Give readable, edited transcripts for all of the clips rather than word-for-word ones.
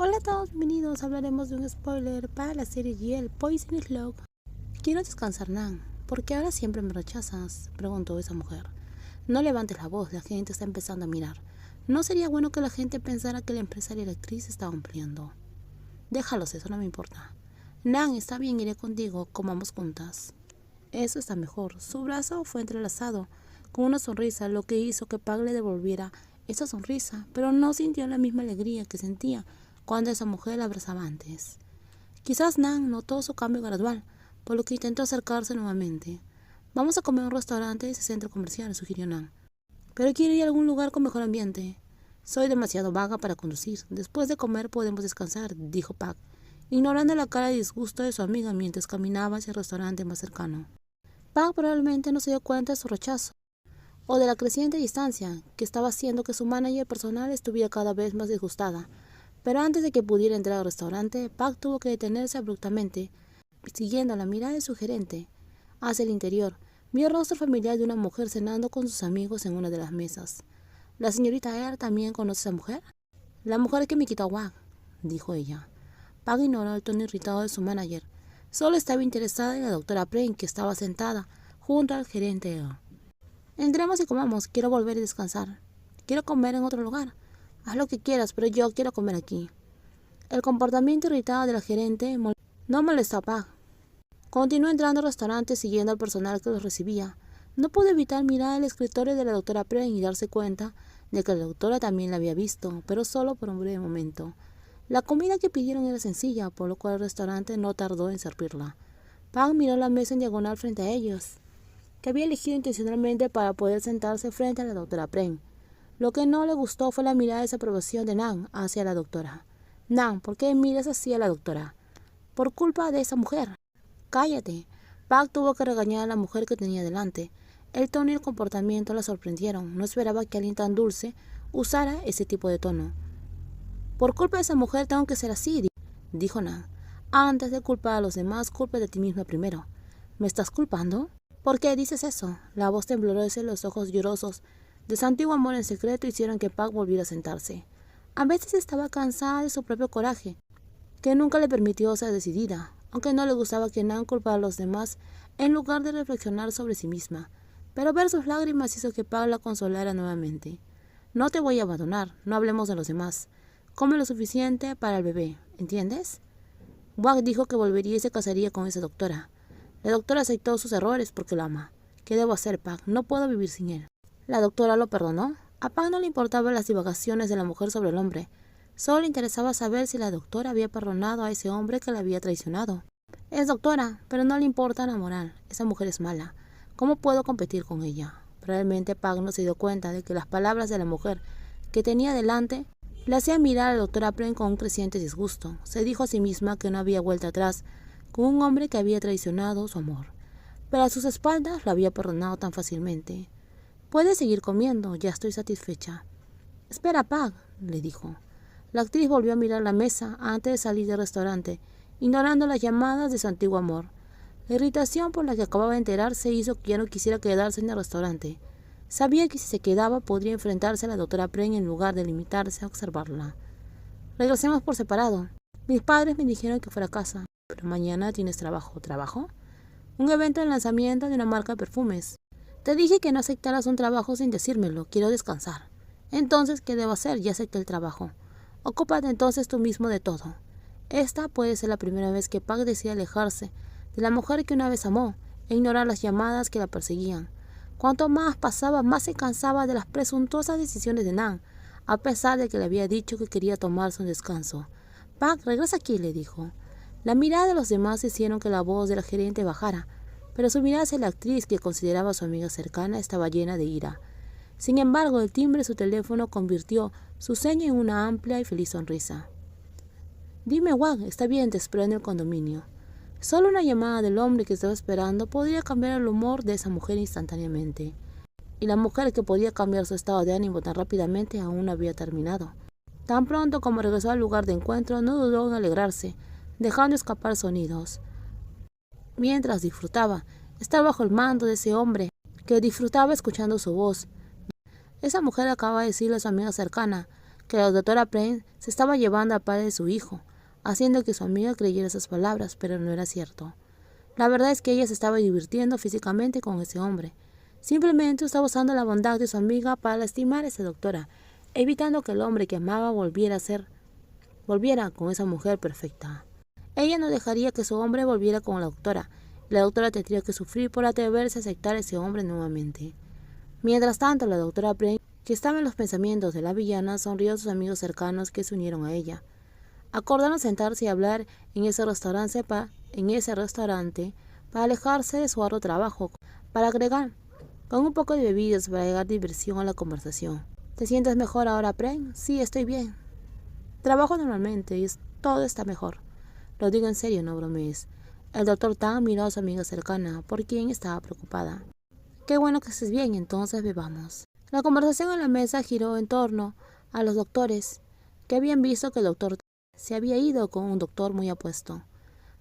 Hola a todos, bienvenidos. Hablaremos de un spoiler para la serie Yell, Poison is Love. Quiero descansar, Nan. ¿Por qué ahora siempre me rechazas?, preguntó esa mujer. No levantes la voz, la gente está empezando a mirar. ¿No sería bueno que la gente pensara que la empresaria y la actriz estaban peleando? Déjalos, eso no me importa. Nan, está bien, iré contigo, comamos juntas. Eso está mejor. Su brazo fue entrelazado con una sonrisa, lo que hizo que Pag le devolviera esa sonrisa, pero no sintió la misma alegría que sentía cuando esa mujer la abrazaba antes. Quizás Nan notó su cambio gradual, por lo que intentó acercarse nuevamente. Vamos a comer en un restaurante de ese centro comercial, sugirió Nan. Pero quiero ir a algún lugar con mejor ambiente. Soy demasiado vaga para conducir. Después de comer podemos descansar, dijo Pag, ignorando la cara de disgusto de su amiga mientras caminaba hacia el restaurante más cercano. Pag probablemente no se dio cuenta de su rechazo, o de la creciente distancia que estaba haciendo que su manager personal estuviera cada vez más disgustada. Pero antes de que pudiera entrar al restaurante, Pag tuvo que detenerse abruptamente, siguiendo la mirada de su gerente hacia el interior. Vio el rostro familiar de una mujer cenando con sus amigos en una de las mesas. ¿La señorita Earl también conoce a esa mujer? La mujer que me quitó a Wag, dijo ella. Pag ignoró el tono irritado de su manager. Solo estaba interesada en la doctora Prane, que estaba sentada junto al gerente Earl. Entremos y comamos. Quiero volver y descansar. Quiero comer en otro lugar. Haz lo que quieras, pero yo quiero comer aquí. El comportamiento irritado de la gerente no molestó a Pag. Continuó entrando al restaurante siguiendo al personal que los recibía. No pudo evitar mirar el escritorio de la doctora Prane y darse cuenta de que la doctora también la había visto, pero solo por un breve momento. La comida que pidieron era sencilla, por lo cual el restaurante no tardó en servirla. Pag miró la mesa en diagonal frente a ellos, que había elegido intencionalmente para poder sentarse frente a la doctora Prane. Lo que no le gustó fue la mirada de desaprobación de Nan hacia la doctora. Nan, ¿por qué miras así a la doctora? Por culpa de esa mujer. Cállate. Pag tuvo que regañar a la mujer que tenía delante. El tono y el comportamiento la sorprendieron. No esperaba que alguien tan dulce usara ese tipo de tono. Por culpa de esa mujer tengo que ser así, dijo Nan. Antes de culpar a los demás, culpa de ti misma primero. ¿Me estás culpando? ¿Por qué dices eso? La voz temblorosa y los ojos llorosos de su antiguo amor en secreto hicieron que Pag volviera a sentarse. A veces estaba cansada de su propio coraje, que nunca le permitió ser decidida, aunque no le gustaba que Nan culpara a los demás en lugar de reflexionar sobre sí misma. Pero ver sus lágrimas hizo que Pag la consolara nuevamente. No te voy a abandonar, no hablemos de los demás. Come lo suficiente para el bebé, ¿entiendes? Wag dijo que volvería y se casaría con esa doctora. La doctora aceptó sus errores porque la ama. ¿Qué debo hacer, Pag? No puedo vivir sin él. ¿La doctora lo perdonó? A Pag no le importaban las divagaciones de la mujer sobre el hombre. Solo le interesaba saber si la doctora había perdonado a ese hombre que la había traicionado. Es doctora, pero no le importa la moral. Esa mujer es mala. ¿Cómo puedo competir con ella? Realmente Pag no se dio cuenta de que las palabras de la mujer que tenía delante le hacían mirar a la doctora Prane con un creciente disgusto. Se dijo a sí misma que no había vuelta atrás con un hombre que había traicionado su amor. Pero a sus espaldas lo había perdonado tan fácilmente. Puedes seguir comiendo, ya estoy satisfecha. Espera, Pag, le dijo. La actriz volvió a mirar la mesa antes de salir del restaurante, ignorando las llamadas de su antiguo amor. La irritación por la que acababa de enterarse hizo que ya no quisiera quedarse en el restaurante. Sabía que si se quedaba podría enfrentarse a la doctora Prane en lugar de limitarse a observarla. Regresemos por separado. Mis padres me dijeron que fuera a casa. Pero mañana tienes trabajo. ¿Trabajo? Un evento de lanzamiento de una marca de perfumes. Te dije que no aceptaras un trabajo sin decírmelo. Quiero descansar. Entonces, ¿qué debo hacer? Ya acepté el trabajo. Ocúpate entonces tú mismo de todo. Esta puede ser la primera vez que Pag decide alejarse de la mujer que una vez amó e ignorar las llamadas que la perseguían. Cuanto más pasaba, más se cansaba de las presuntuosas decisiones de Nan, a pesar de que le había dicho que quería tomarse un descanso. Pag, regresa aquí, le dijo. La mirada de los demás hicieron que la voz de la gerente bajara, pero su mirada hacia la actriz, que consideraba a su amiga cercana, estaba llena de ira. Sin embargo, el timbre de su teléfono convirtió su ceño en una amplia y feliz sonrisa. Dime, Wag, está bien, te espero en el condominio. Solo una llamada del hombre que estaba esperando podría cambiar el humor de esa mujer instantáneamente. Y la mujer que podía cambiar su estado de ánimo tan rápidamente aún no había terminado. Tan pronto como regresó al lugar de encuentro, no dudó en alegrarse, dejando escapar sonidos. Mientras disfrutaba, estar bajo el mando de ese hombre, que disfrutaba escuchando su voz. Esa mujer acababa de decirle a su amiga cercana que la doctora Pren se estaba llevando al padre de su hijo, haciendo que su amiga creyera esas palabras, pero no era cierto. La verdad es que ella se estaba divirtiendo físicamente con ese hombre. Simplemente estaba usando la bondad de su amiga para lastimar a esa doctora, evitando que el hombre que amaba volviera con esa mujer perfecta. Ella no dejaría que su hombre volviera con la doctora, y la doctora tendría que sufrir por atreverse a aceptar a ese hombre nuevamente. Mientras tanto, la doctora Pren, que estaba en los pensamientos de la villana, sonrió a sus amigos cercanos que se unieron a ella. Acordaron sentarse y hablar en ese restaurante para alejarse de su arduo trabajo, para agregar con un poco de bebidas para agregar diversión a la conversación. ¿Te sientes mejor ahora, Pren? Sí, estoy bien. Trabajo normalmente y todo está mejor. Lo digo en serio, no bromees. El doctor Tang miró a su amiga cercana, por quien estaba preocupada. Qué bueno que estés bien, entonces bebamos. La conversación en la mesa giró en torno a los doctores, que habían visto que el doctor se había ido con un doctor muy apuesto.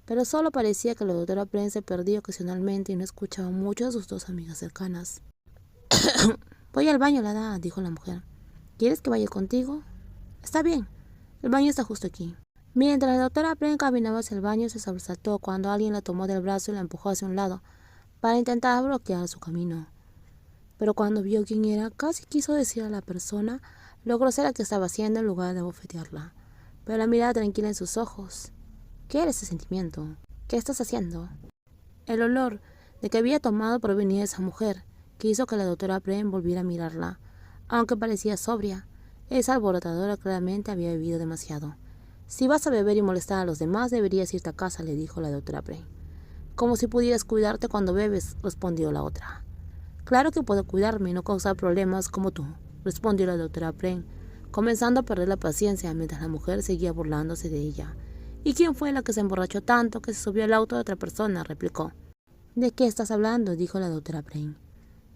Pero solo parecía que la doctora Pren se perdía ocasionalmente y no escuchaba mucho a sus dos amigas cercanas. Voy al baño, Lada, dijo la mujer. ¿Quieres que vaya contigo? Está bien, el baño está justo aquí. Mientras la doctora Pren caminaba hacia el baño, se sobresaltó cuando alguien la tomó del brazo y la empujó hacia un lado para intentar bloquear su camino. Pero cuando vio quién era, casi quiso decir a la persona lo grosera que estaba haciendo en lugar de bofetearla. Pero la mirada tranquila en sus ojos. ¿Qué era ese sentimiento? ¿Qué estás haciendo? El olor de que había tomado provenía de esa mujer, que hizo que la doctora Pren volviera a mirarla. Aunque parecía sobria, esa alborotadora claramente había bebido demasiado. Si vas a beber y molestar a los demás, deberías irte a casa, le dijo la doctora Pren. Como si pudieras cuidarte cuando bebes, respondió la otra. Claro que puedo cuidarme y no causar problemas como tú, respondió la doctora Pren, comenzando a perder la paciencia mientras la mujer seguía burlándose de ella. ¿Y quién fue la que se emborrachó tanto que se subió al auto de otra persona?, replicó. ¿De qué estás hablando?, dijo la doctora Pren,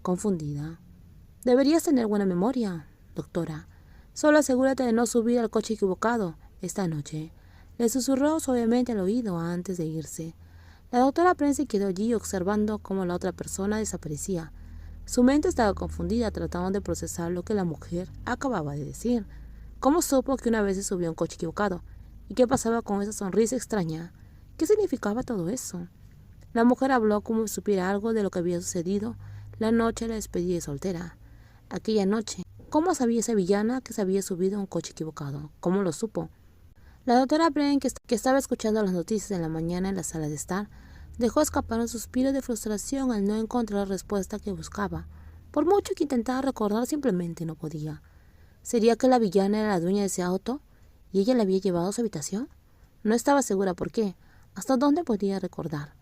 confundida. Deberías tener buena memoria, doctora. Solo asegúrate de no subir al coche equivocado esta noche, le susurró suavemente al oído antes de irse. La doctora Pren se quedó allí observando cómo la otra persona desaparecía. Su mente estaba confundida tratando de procesar lo que la mujer acababa de decir. ¿Cómo supo que una vez se subió a un coche equivocado? ¿Y qué pasaba con esa sonrisa extraña? ¿Qué significaba todo eso? La mujer habló como si supiera algo de lo que había sucedido la noche de la despedida de soltera. Aquella noche, ¿cómo sabía esa villana que se había subido a un coche equivocado? ¿Cómo lo supo? La doctora Pren, que estaba escuchando las noticias en la mañana en la sala de estar, dejó escapar un suspiro de frustración al no encontrar la respuesta que buscaba. Por mucho que intentaba recordar, simplemente no podía. ¿Sería que la villana era la dueña de ese auto y ella la había llevado a su habitación? No estaba segura por qué. ¿Hasta dónde podía recordar?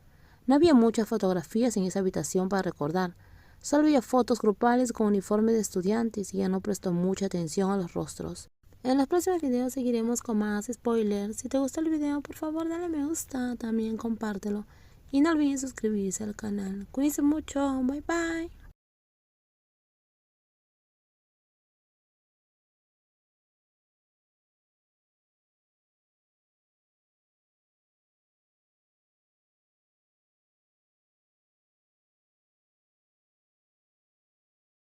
No había muchas fotografías en esa habitación para recordar. Solo había fotos grupales con uniformes de estudiantes y ya no prestó mucha atención a los rostros. En los próximos videos seguiremos con más spoilers. Si te gustó el video, por favor dale me gusta, también compártelo. Y no olviden suscribirse al canal. Cuídense mucho, bye bye.